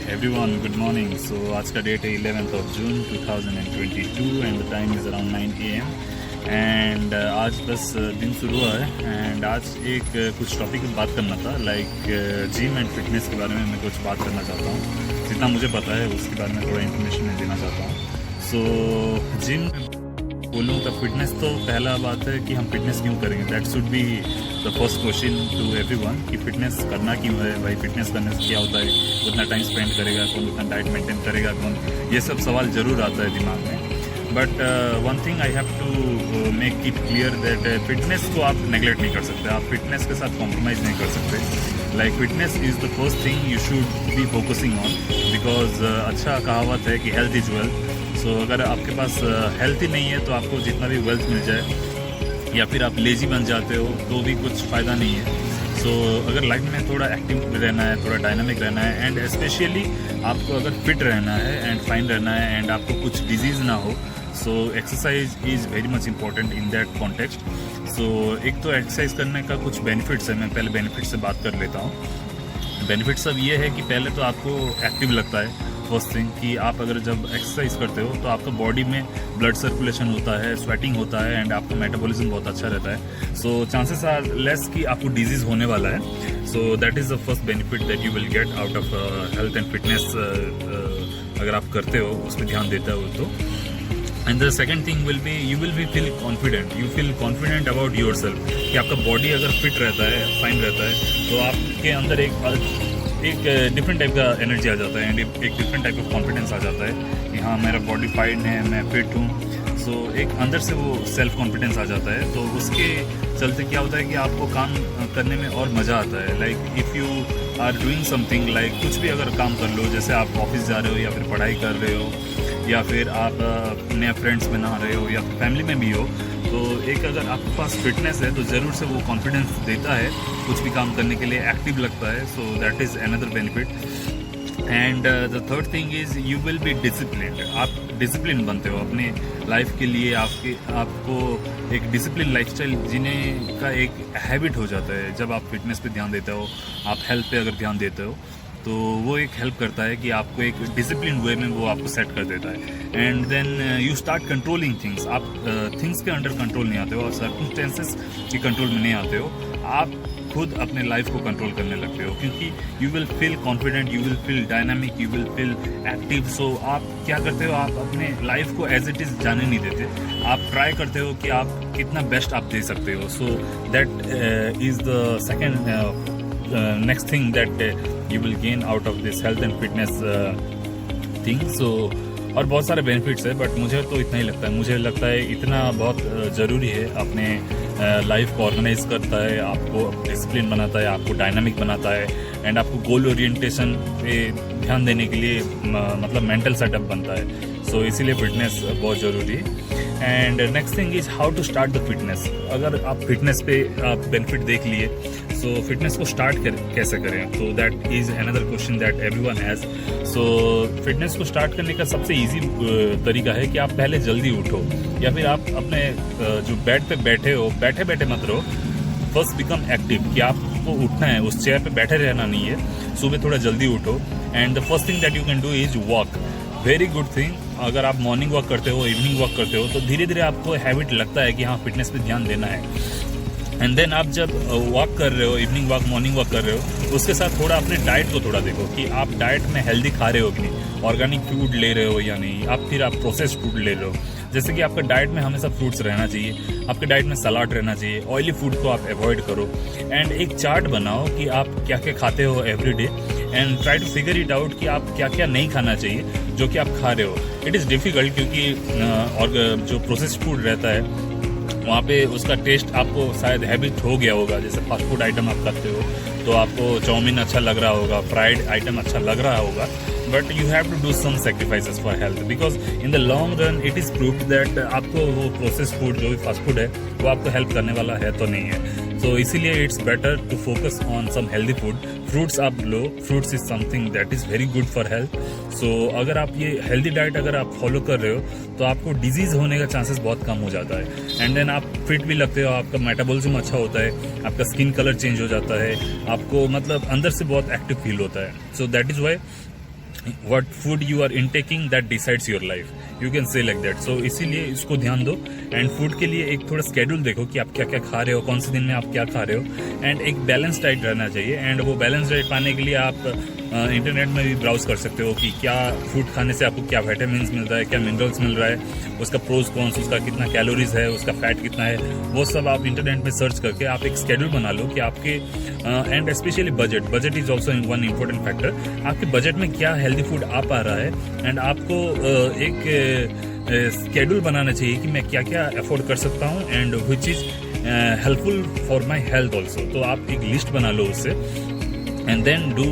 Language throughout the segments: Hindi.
everyone, good morning. So आज का डेट है 11th of June 2022 and the time is around 9 AM and आज बस दिन शुरू हुआ है and आज एक कुछ टॉपिक पे बात करना था लाइक जिम एंड फिटनेस के बारे में मैं कुछ बात करना चाहता हूँ। जितना मुझे पता है उसके बारे में थोड़ा इन्फॉर्मेशन मैं देना चाहता हूँ। सो जिम बोलूँ तो फिटनेस तो पहला बात है कि हम फिटनेस क्यों करेंगे, that should be the first question to everyone कि फिटनेस करना क्यों है। भाई फिटनेस करने से क्या होता है, उतना टाइम स्पेंड करेगा कौन, उतना डाइट मेंटेन करेगा कौन, ये सब सवाल ज़रूर आता है दिमाग में। But one thing I have to make it clear that fitness को आप नेगलेक्ट नहीं कर सकते, आप फिटनेस के साथ कॉम्प्रोमाइज़ नहीं कर सकते। Like fitness is the first thing you should be focusing on because अच्छा कहावत है कि हेल्थ इज़ वेल्थ। सो अगर आपके पास हेल्थ ही नहीं है तो आपको जितना भी वेल्थ मिल जाए या फिर आप लेजी बन जाते हो तो भी कुछ फ़ायदा नहीं है। सो अगर लाइफ में थोड़ा एक्टिव रहना है, थोड़ा डायनामिक रहना है एंड स्पेशली आपको अगर फिट रहना है एंड फाइन रहना है एंड आपको कुछ डिजीज़ ना हो, so exercise is very much important in that context. So एक तो एक्सरसाइज करने का कुछ बेनिफिट्स है, मैं पहले बेनिफिट से बात कर लेता हूँ। बेनिफिट्स अब ये है कि पहले तो आपको एक्टिव लगता है, फर्स्ट थिंग कि आप अगर जब एक्सरसाइज करते हो तो आपका बॉडी में ब्लड सर्कुलेशन होता है, स्वेटिंग होता है एंड आपका मेटाबॉलिज्म बहुत अच्छा रहता है। सो चांसेस आर लेस कि आपको डिजीज़ होने वाला है। सो that is the first benefit that you will get out of health and fitness अगर आप करते हो, उस पर ध्यान देते हो तो। And the second thing will be you will be feel confident, you feel confident about your self कि आपका बॉडी अगर फिट रहता है, फाइन रहता है तो आपके अंदर एक डिफरेंट टाइप का एनर्जी आ जाता है एंड एक डिफरेंट टाइप ऑफ कॉन्फिडेंस आ जाता है कि हाँ मेरा बॉडी फाइन है, मैं फिट हूँ। सो एक अंदर से वो सेल्फ कॉन्फिडेंस आ जाता है। तो उसके चलते क्या होता है कि आपको काम करने में और मज़ा आता है। Like if you are doing something, like कुछ भी अगर काम कर लो, जैसे आप ऑफिस जा रहे हो या फिर पढ़ाई कर रहे हो या फिर आप नए फ्रेंड्स बना रहे हो या फिर फैमिली में भी हो, तो एक अगर आपके पास फिटनेस है तो ज़रूर से वो कॉन्फिडेंस देता है कुछ भी काम करने के लिए, एक्टिव लगता है। सो that is another benefit. And the third thing is you will be disciplined, आप डिसिप्लिन बनते हो अपने लाइफ के लिए। आपको एक डिसिप्लिन लाइफस्टाइल जीने का एक हैबिट हो जाता है जब आप फिटनेस पे ध्यान देते हो, आप हेल्थ पे अगर ध्यान देते हो तो वो एक हेल्प करता है कि आपको एक डिसिप्लिन वे में वो आपको सेट कर देता है। And then you start controlling things, आप थिंग्स के अंडर कंट्रोल नहीं आते हो और सर्कमस्टेंसेस के कंट्रोल में नहीं आते हो, आप खुद अपने लाइफ को कंट्रोल करने लगते हो क्योंकि you will feel confident, you will feel dynamic, you will feel active. So आप क्या करते हो, आप अपने लाइफ को एज इट इज़ जाने नहीं देते, आप ट्राई करते हो कि आप कितना बेस्ट आप दे सकते हो। सो that is the second next thing that you will gain out of this health and fitness thing. So और बहुत सारे बेनिफिट्स है बट मुझे तो इतना ही लगता है, मुझे लगता है इतना बहुत ज़रूरी है। अपने लाइफ को ऑर्गेनाइज करता है, आपको डिसिप्लिन बनाता है, आपको डायनामिक बनाता है एंड आपको गोल ओरिएंटेशन पे ध्यान देने के लिए मतलब मेंटल सेटअप बनता है। सो इसीलिए फिटनेस बहुत ज़रूरी है। And next thing is how to start the fitness. अगर आप फिटनेस पे आप बेनिफिट देख लिए, सो फिटनेस को स्टार्ट कैसे करें, तो that is another question that everyone has. So fitness को स्टार्ट करने का सबसे इजी तरीका है कि आप पहले जल्दी उठो या फिर आप अपने जो बेड पे बैठे हो, बैठे बैठे मत रहो, फर्स्ट बिकम एक्टिव कि आपको उठना है, उस चेयर पे बैठे रहना नहीं है। सुबह थोड़ा जल्दी उठो and the first thing that you can do is walk, very good thing. अगर आप मॉर्निंग वॉक करते हो, इवनिंग वॉक करते हो तो धीरे धीरे आपको हैबिट लगता है कि हाँ फिटनेस पे ध्यान देना है। एंड देन आप जब वॉक कर रहे हो, इवनिंग वॉक, मॉर्निंग वॉक कर रहे हो, उसके साथ थोड़ा अपने डाइट को थोड़ा देखो कि आप डाइट में हेल्दी खा रहे हो कि नहीं, ऑर्गेनिक फूड ले रहे हो या नहीं, आप फिर आप प्रोसेस्ड फूड ले रहे हो। जैसे कि आपका डाइट में हमेशा फ्रूट्स रहना चाहिए, आपके डाइट में सलाद रहना चाहिए, ऑयली फूड को आप अवॉइड करो एंड एक चार्ट बनाओ कि आप क्या क्या खाते हो every day and try to figure it out कि आप क्या क्या नहीं खाना चाहिए जो कि आप खा रहे हो। इट इज़ डिफ़िकल्ट क्योंकि और जो प्रोसेस्ड फूड रहता है वहाँ पे उसका टेस्ट आपको शायद हैबिट हो गया होगा। जैसे फास्ट फूड आइटम आप खाते हो तो आपको चाउमीन अच्छा लग रहा होगा, फ्राइड आइटम अच्छा लग रहा होगा, but you have to do some sacrifices for health because in the long run it is proved that आपको वो प्रोसेस फूड जो भी फास्ट फूड है वो आपको हेल्प करने वाला है तो नहीं है। तो इसीलिए it's better to focus on some healthy food. Fruits आप लो, fruits is something that is very good for health. So अगर आप ये हेल्दी डाइट अगर आप फॉलो कर रहे हो तो आपको डिजीज़ होने का चांसेस बहुत कम हो जाता है एंड देन आप फिट भी लगते हो, आपका मेटाबॉलिज्म अच्छा होता है, आपका स्किन कलर चेंज हो जाता है, आपको मतलब अंदर से बहुत एक्टिव फील होता है। सो that is why what food you are intaking that decides your life, you can say like that. So इसीलिए इसको ध्यान दो एंड फूड के लिए एक थोड़ा स्केड्यूल देखो कि आप क्या क्या खा रहे हो, कौन से दिन में आप क्या खा रहे हो, एंड एक बैलेंस डाइट रहना चाहिए. एंड वो बैलेंस डाइट पाने के लिए आप इंटरनेट में भी ब्राउज कर सकते हो कि क्या फूड खाने से आपको क्या विटामिन्स मिल रहा है, क्या मिनरल्स मिल रहा है, उसका प्रोज कौन, उसका कितना कैलोरीज है, उसका फैट कितना है, वो सब आप इंटरनेट में सर्च करके आप एक स्केड्यूल बना लो कि आपके and specially budget is also one important factor. आपके बजट में क्या हेल्दी फूड आ पा रहा है एंड आपको एक स्केड्यूल बनाना चाहिए कि मैं क्या क्या अफोर्ड कर सकता हूँ and which is helpful for my health also. तो आप एक लिस्ट बना लो उससे and then do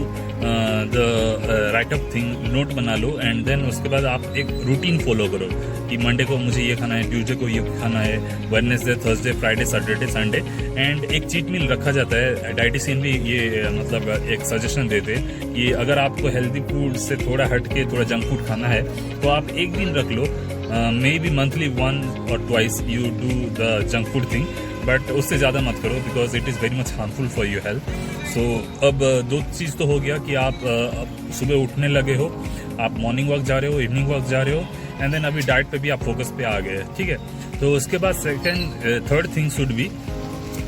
the write up thing, note बना लो एंड देन उसके बाद आप एक रूटीन फॉलो करो कि मंडे को मुझे ये खाना है, ट्यूसडे को ये खाना है, Wednesday, Thursday, Friday, Saturday, Sunday, and एक चीट मील रखा जाता है. डाइटिशियन भी ये मतलब एक सजेशन देते हैं कि अगर आपको हेल्दी फूड से थोड़ा हट के थोड़ा जंक फूड खाना है तो आप एक दिन रख लो, may be monthly 1 or 2 you do the junk food thing, but उससे ज़्यादा मत करो because it is very much harmful for your health. So अब दो चीज़ तो हो गया कि आप सुबह उठने लगे हो, आप मॉर्निंग वॉक जा रहे हो, इवनिंग वॉक जा रहे हो, एंड देन अभी डाइट पे भी आप फोकस पे आ गए. ठीक है, तो उसके बाद थर्ड थिंग शुड बी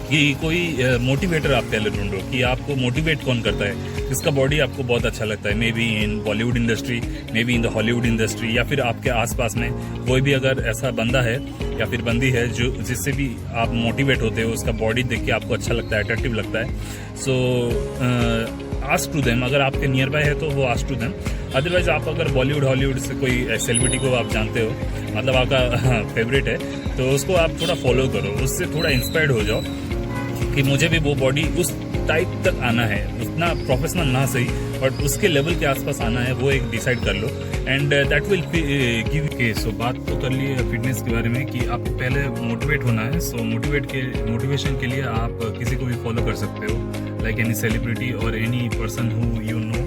कि कोई मोटिवेटर आप पहले ढूंढो कि आपको मोटिवेट कौन करता है, जिसका बॉडी आपको बहुत अच्छा लगता है, may be in Bollywood industry, may be in the Hollywood industry, या फिर आपके आसपास में कोई भी अगर ऐसा बंदा है या फिर बंदी है जो जिससे भी आप मोटिवेट होते हो, उसका बॉडी देख के आपको अच्छा लगता है, अट्रैक्टिव लगता है. सो आस्क टू देम, अगर आपके नियर बाय है तो वो आस्क टू देम. अदरवाइज आप अगर बॉलीवुड हॉलीवुड से कोई सेलिब्रिटी को आप जानते हो, मतलब आपका फेवरेट है, तो उसको आप थोड़ा फॉलो करो, उससे थोड़ा इंस्पायर्ड हो जाओ कि मुझे भी वो बॉडी उस टाइप तक आना है, उतना प्रोफेशनल ना सही बट उसके लेवल के आसपास आना है, वो एक डिसाइड कर लो एंड दैट विल गिव के. सो बात तो कर ली फिटनेस के बारे में कि आपको पहले मोटिवेट होना है. सो मोटिवेशन के लिए आप किसी को भी फॉलो कर सकते हो, लाइक एनी सेलिब्रिटी और any person who you know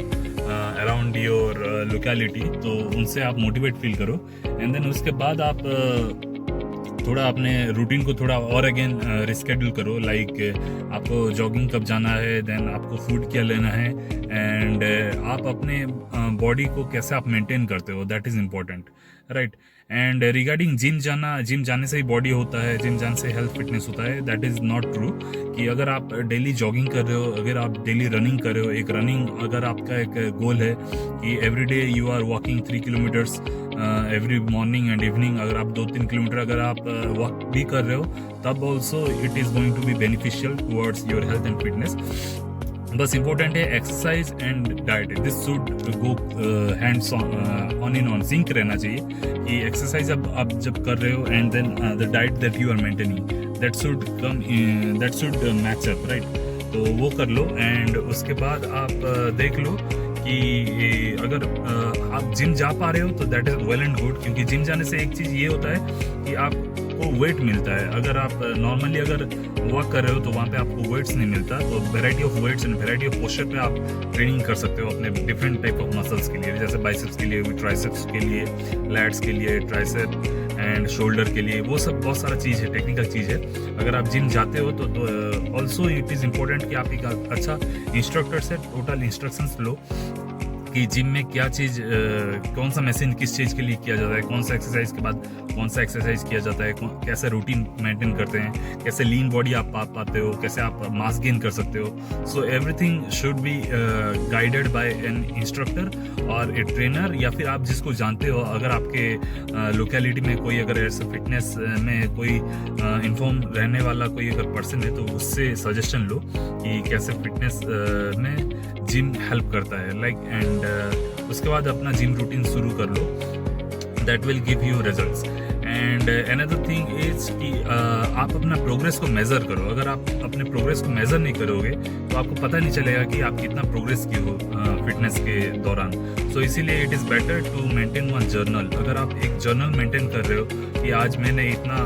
around your locality, तो उनसे आप मोटिवेट फील करो एंड देन उसके बाद आप थोड़ा अपने रूटीन को थोड़ा और अगेन रिस्केड्यूल करो, लाइक आपको जॉगिंग कब जाना है, देन आपको फूड क्या लेना है, एंड आप अपने बॉडी को कैसे आप मेंटेन करते हो, that is important, right. And regarding gym जाने से ही बॉडी होता है, जिम जाने से हेल्थ फिटनेस होता है, दैट इज़ नॉट ट्रू. कि अगर आप डेली जॉगिंग कर रहे हो, अगर आप डेली रनिंग कर रहे हो, एक रनिंग अगर आपका एक गोल है कि everyday you are walking 3 kilometres every morning and evening, अगर आप 2-3 किलोमीटर अगर आप वॉक भी कर रहे हो, तब also it is going to be beneficial towards your health and fitness. बस इम्पोर्टेंट है exercise and diet, this should go hands on in on, sync रहना चाहिए कि एक्सरसाइज अब आप जब कर रहे हो and then the diet that you are maintaining, that should match up, right. तो वो कर लो एंड उसके बाद आप देख लो कि अगर आप जिम जा पा रहे हो तो that is well and good, क्योंकि जिम जाने से एक चीज़ ये होता है कि आपको वेट मिलता है. अगर आप नॉर्मली अगर वॉक कर रहे हो तो वहाँ पे आपको वेट्स नहीं मिलता, तो variety of weights and variety of posture पे आप ट्रेनिंग कर सकते हो अपने डिफरेंट टाइप ऑफ मसल्स के लिए, जैसे बाइसेप्स के लिए, ट्राइसेप्स के लिए, लैट्स के लिए, ट्राइसेप एंड शोल्डर के लिए, वो सब बहुत सारा चीज़ है, टेक्निकल चीज़ है. अगर आप जिम जाते हो तो ऑल्सो इट इज़ इम्पोर्टेंट कि आप एक अच्छा इंस्ट्रक्टर से टोटल इंस्ट्रक्शंस लो कि जिम में क्या चीज़, कौन सा मशीन किस चीज़ के लिए किया जाता है, कौन सा एक्सरसाइज के बाद कौन सा एक्सरसाइज किया जाता है, कैसे रूटीन मेंटेन करते हैं, कैसे लीन बॉडी आप पा पाते हो, कैसे आप मास गेन कर सकते हो. So everything should be guided by N instructor और ए ट्रेनर, या फिर आप जिसको जानते हो. अगर आपके लोकेलिटी में कोई अगर ऐसा फिटनेस में कोई इन्फॉर्म रहने वाला कोई अगर पर्सन है तो उससे सजेशन लो कि कैसे फिटनेस में जिम हेल्प करता है, लाइक एंड उसके बाद अपना जिम रूटीन शुरू कर लो, that will give you results. And another thing is कि आप अपना प्रोग्रेस को मेज़र करो. अगर आप अपने प्रोग्रेस को मेज़र नहीं करोगे तो आपको पता नहीं चलेगा कि आप कितना प्रोग्रेस किए हो फिटनेस के दौरान. सो इसीलिए it is better to maintain one journal. अगर आप एक जर्नल मेंटेन कर रहे हो कि आज मैंने इतना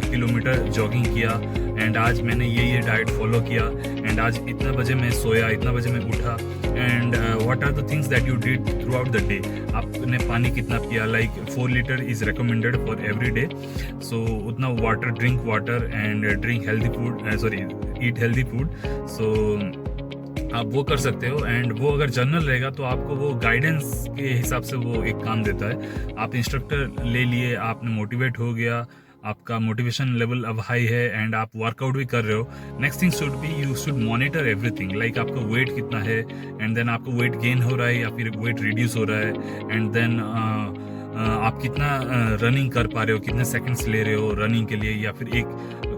किलोमीटर जॉगिंग किया एंड आज मैंने ये डाइट फॉलो किया एंड आज इतना बजे मैं सोया, इतना बजे मैं उठा, and what are the things that you did throughout the day. आपने पानी कितना पिया, like 4 litre is recommended for every day. So उतना water, drink water and drink healthy food, eat healthy food. So आप वो कर सकते हो। एंड वो अगर जर्नल रहेगा तो आपको वो गाइडेंस के हिसाब से वो एक काम देता है। आप इंस्ट्रक्टर ले लिए, आपने मोटिवेट हो गया, आपका मोटिवेशन लेवल अब हाई है एंड आप वर्कआउट भी कर रहे हो। Next thing should be you should monitor everything, like आपका वेट कितना है एंड देन आपको वेट गेन हो रहा है या फिर वेट रिड्यूस हो रहा है, एंड देन आप कितना रनिंग कर पा रहे हो, कितने सेकंड्स ले रहे हो रनिंग के लिए, या फिर 1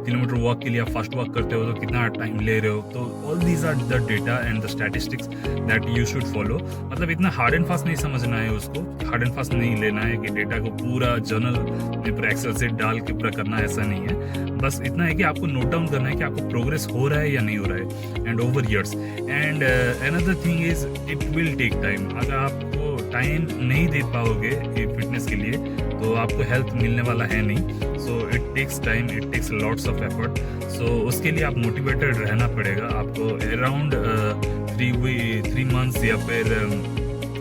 किलोमीटर वॉक के लिए आप फास्ट वॉक करते हो तो कितना टाइम ले रहे हो। तो all these are the data and the statistics that you should follow. मतलब इतना हार्ड एंड फास्ट नहीं समझना है उसको, हार्ड एंड फास्ट नहीं लेना है कि डेटा को पूरा जर्नल में पूरा एक्सेल से डाल के पूरा करना है, ऐसा नहीं है। बस इतना है कि आपको नोट डाउन करना है कि आपको प्रोग्रेस हो रहा है या नहीं हो रहा है, and over years. And another thing is it will take time. अगर आपको टाइम नहीं दे पाओगे फिटनेस के लिए तो आपको हेल्थ मिलने वाला है नहीं। So it takes time, it takes lots of effort. So उसके लिए आप मोटिवेटेड रहना पड़ेगा आपको। अराउंड 3 मंथ्स या फिर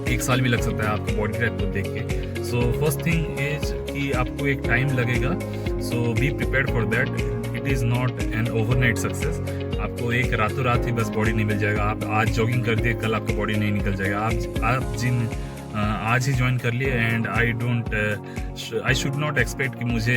1 साल भी लग सकता है आपके बॉडी टाइप को देख के। सो फर्स्ट थिंग इज कि आपको एक टाइम लगेगा, so be prepared for that. It is not an overnight success. आपको एक रातों रात ही बस बॉडी नहीं मिल जाएगा। आप आज जॉगिंग कर दिए, कल आपका बॉडी नहीं निकल जाएगा। आप जिम आज ही ज्वाइन कर लिए and I should not expect कि मुझे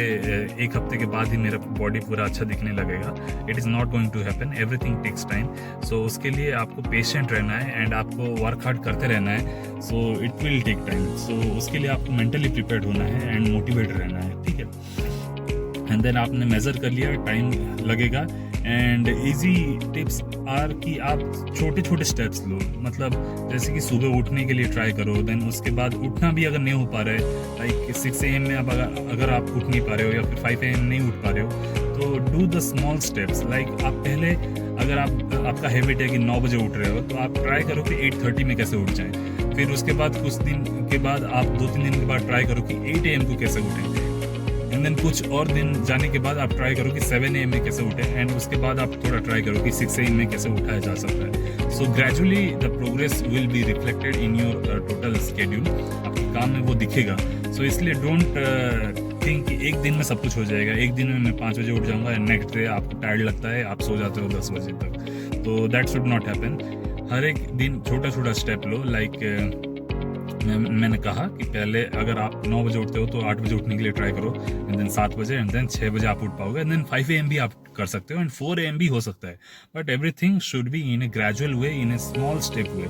1 हफ्ते के बाद ही मेरा बॉडी पूरा अच्छा दिखने लगेगा। It is not going to happen, everything takes time. So उसके लिए आपको पेशेंट रहना है एंड आपको वर्क हार्ड करते रहना है। So it will take time. So उसके लिए आपको मेंटली प्रिपेयर्ड होना है एंड मोटिवेट रहना है, ठीक है। एंड देन आपने मेज़र कर लिया, टाइम लगेगा। एंड इजी टिप्स आर कि आप छोटे छोटे स्टेप्स लो। मतलब जैसे कि सुबह उठने के लिए ट्राई करो, देन उसके बाद उठना भी अगर नहीं हो पा रहा है, लाइक 6 AM में आप अगर आप उठ नहीं पा रहे हो या फिर 5 AM नहीं उठ पा रहे हो, तो do the small steps. Like आप पहले अगर आपका हैबिट है कि 9 बजे उठ रहे हो तो आप ट्राई करो कि 8:30 में कैसे उठ जाएं। फिर उसके बाद कुछ दिन के बाद आप 2-3 दिन के बाद ट्राई करो कि 8 AM को कैसे उठें। एंड देन कुछ और दिन जाने के बाद आप ट्राई करो कि 7 AM में कैसे उठे, एंड उसके बाद आप थोड़ा ट्राई करो कि 6 AM में कैसे उठाया जा सकता है। So gradually the progress will be reflected in your total schedule. आपके काम में वो दिखेगा। सो इसलिए डोंट थिंक कि एक दिन में सब कुछ हो जाएगा। एक दिन में मैं 5 बजे उठ जाऊंगा एंड नेक्स्ट डे आपको टायर्ड लगता है, आप सो जाते हो 10 बजे तक। तो दैट शुड नॉट हैपन। हर एक दिन छोटा छोटा स्टेप लो। लाइक मैंने कहा कि पहले अगर आप 9 बजे उठते हो तो 8 बजे उठने के लिए ट्राई करो, एंड देन 7 बजे, एंड देन 6 बजे आप उठ पाओगे, एंड देन 5 AM भी आप कर सकते हो, एंड 4 AM भी हो सकता है। But everything should be in a gradual way, in a small step way.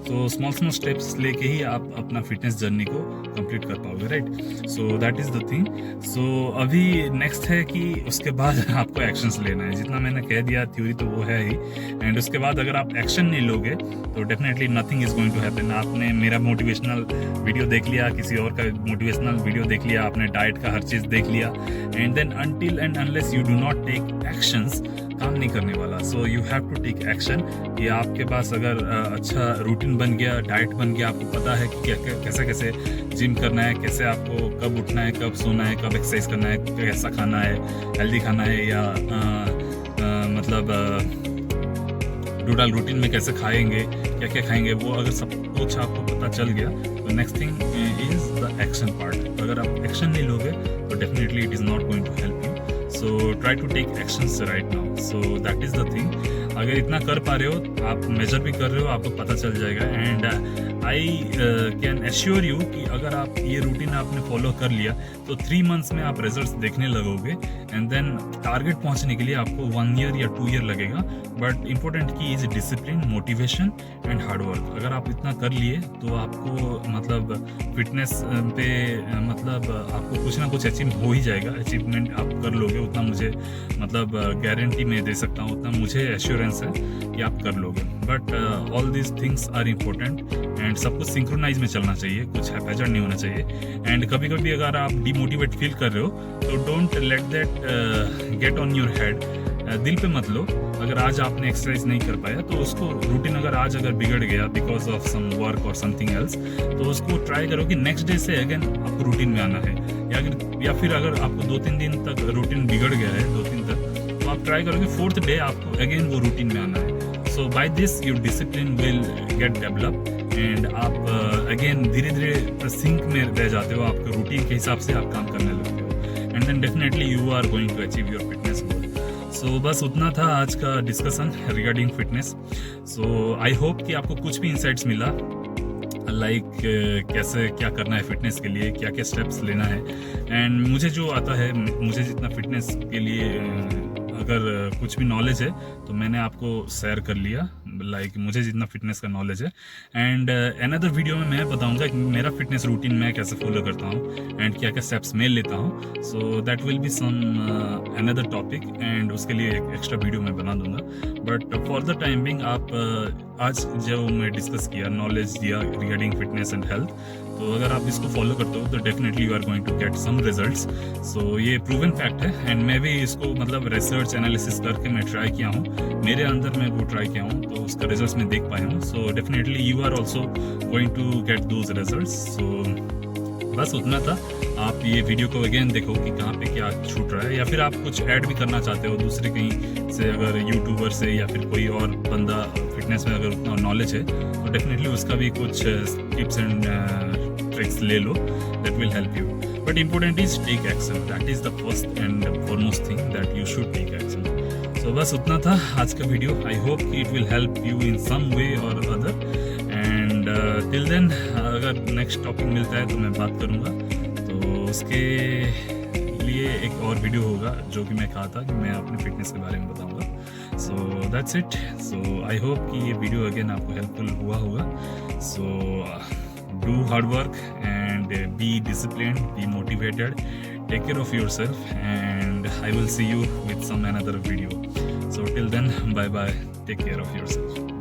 तो स्मॉल स्टेप्स लेके ही आप अपना फिटनेस जर्नी को कंप्लीट कर पाओगे, right. So that is the thing. So अभी नेक्स्ट है कि उसके बाद आपको एक्शंस लेना है। जितना मैंने कह दिया थ्योरी तो वो है ही, एंड उसके बाद अगर आप एक्शन नहीं लोगे तो definitely nothing is going to happen. आपने मेरा मोटिवेशनल वीडियो देख लिया, किसी और का मोटिवेशनल वीडियो देख लिया, आपने डाइट का हर चीज़ देख लिया, and then until and unless you do not take actions, काम नहीं करने वाला। So you have to take action. कि आपके पास अगर अच्छा रूटीन बन गया, डाइट बन गया, आपको पता है कि कैसे कैसे जिम करना है, कैसे आपको कब उठना है, कब सोना है, कब एक्सरसाइज करना है, कैसा खाना है, हेल्दी खाना है या मतलब टोटल रूटीन में कैसे खाएंगे, क्या क्या खाएंगे, वो अगर सब कुछ आपको पता चल गया तो next thing is the action part. अगर आप एक्शन नहीं लोगे तो definitely it is not going to help you. So try to take actions right now. So that is the thing. अगर इतना कर पा रहे हो, आप मेजर भी कर रहे हो, आपको पता चल जाएगा। And I can assure you कि अगर आप ये रूटीन आपने फॉलो कर लिया तो 3 मंथ्स में आप रिजल्ट्स देखने लगोगे, एंड देन टारगेट पहुंचने के लिए आपको 1 ईयर या 2 ईयर लगेगा। बट इंपॉर्टेंट की is discipline, motivation and hard work. अगर आप इतना कर लिए तो आपको मतलब फिटनेस पे मतलब आपको कुछ ना कुछ अचीव हो ही जाएगा। अचीवमेंट आप कर लोगे, उतना मुझे मतलब गारंटी मैं दे सकता हूँ, उतना मुझे एश्योरेंस है कि आप कर लोगे। But all these things are important and सब कुछ सिंक्रोनाइज में चलना चाहिए, कुछ हैपेचर नहीं होना चाहिए। एंड कभी कभी अगर आप डिमोटिवेट फील कर रहे हो तो don't let that get on your head. दिल पे मत लो। अगर आज आपने एक्सरसाइज नहीं कर पाया तो उसको रूटीन अगर बिगड़ गया बिकॉज ऑफ सम वर्क और समथिंग एल्स, तो उसको ट्राई करो कि नेक्स्ट डे से अगेन आपको रूटीन में आना है। या फिर अगर आपको 2-3 दिन तक रूटीन बिगड़ गया है, 2-3 तक, तो आप ट्राई करो कि 4th डे आपको अगेन वो रूटीन में आना है। So by this your discipline will get develop and आप अगेन धीरे धीरे सिंक में रह जाते हो, आपके रूटीन के हिसाब से आप काम करने लगते हो, and then definitely you are going to achieve your fitness goal. So बस उतना था आज का discussion regarding fitness. So I hope कि आपको कुछ भी इंसाइट्स मिला, लाइक कैसे क्या करना है फिटनेस के लिए, क्या क्या स्टेप्स लेना है। एंड मुझे जो आता है, मुझे जितना फिटनेस के लिए अगर कुछ भी नॉलेज है तो मैंने आपको शेयर कर लिया, लाइक मुझे जितना फिटनेस का नॉलेज है। एंड अनदर वीडियो में मैं बताऊंगा कि मेरा फिटनेस रूटीन मैं कैसे फॉलो करता हूँ एंड क्या क्या स्टेप्स मैं लेता हूँ। So that will be some another topic and उसके लिए एक एक्स्ट्रा वीडियो मैं बना दूंगा। But for the time being आप आज जो मैं डिस्कस किया, नॉलेज दिया रिगार्डिंग फिटनेस एंड हेल्थ, तो अगर आप इसको फॉलो करते हो तो definitely you are going to get some results. So ये प्रूवन फैक्ट है एंड मैं भी इसको मतलब रिसर्च एनालिसिस करके मैं ट्राई किया हूँ, मेरे अंदर मैं वो ट्राई किया हूँ तो उसका रिजल्ट्स मैं देख पाया हूँ। So definitely you are also going to get those results. So बस उतना था। आप ये वीडियो को अगेन देखो कि कहाँ पे क्या छूट रहा है, या फिर आप कुछ ऐड भी करना चाहते हो दूसरे कहीं से, अगर यूट्यूबर से या फिर कोई और बंदा फिटनेस में अगर उतना नॉलेज है तो डेफिनेटली उसका भी कुछ टिप्स एंड ट्रिक्स ले लो, that will help you. But important is take action, that is the first and foremost thing that you should take action. So बस उतना था आज का video. I hope it will help you in some way or other. And till then अगर नेक्स्ट टॉपिक मिलता है तो मैं बात करूँगा, तो उसके लिए एक और वीडियो होगा जो कि मैं कहा था कि मैं अपने फिटनेस के बारे में बताऊँगा। So that's it. So I hope कि ये वीडियो अगेन आपको हेल्पफुल हुआ होगा। So do hard work and be disciplined, be motivated, take care of yourself, and I will see you with some another video. So till then, bye bye, take care of yourself.